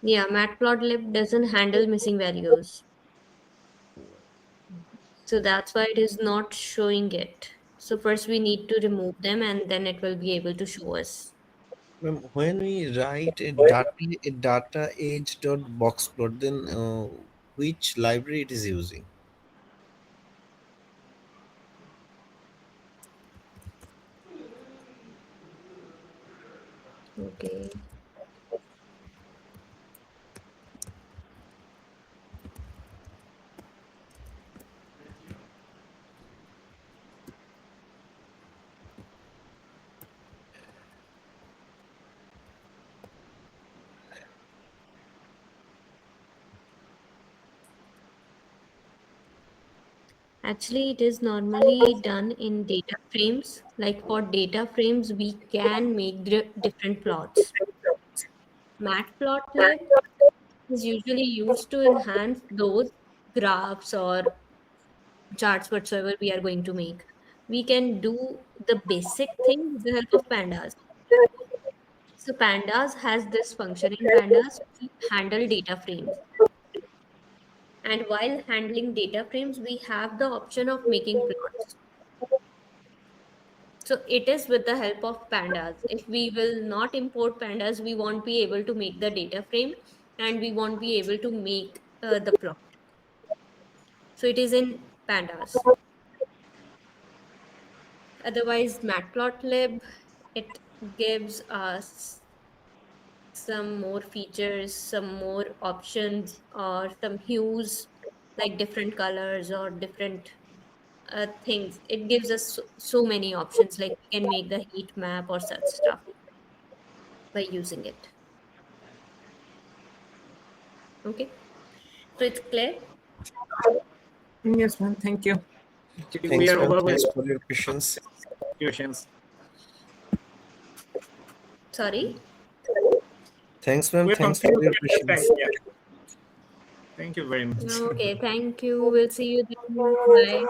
Yeah, Matplotlib doesn't handle missing values. So that's why it is not showing it. So first we need to remove them and then it will be able to show us. When we write a data age dot boxplot, then which library it is using? Okay. Actually, it is normally done in data frames. Like for data frames, we can make different plots. Matplotlib is usually used to enhance those graphs or charts whatsoever we are going to make. We can do the basic thing with the help of pandas. So pandas has this function. In pandas, we handle data frames. And while handling data frames, we have the option of making plots. So it is with the help of pandas. If we will not import pandas, we won't be able to make the data frame and we won't be able to make the plot. So it is in pandas. Otherwise, Matplotlib, it gives us some more features, some more options, or some hues like different colors or different things. It gives us so many options, like we can make the heat map or such stuff by using it. Okay, so it's clear. Yes, ma'am. Thank you. We Thanks, are ma'am. over with Thanks for your questions. questions. Sorry. Thanks, ma'am. We're Thanks for concluding your at this questions. time. Yeah. Thank you very much. Okay, thank you. We'll see you then. Bye.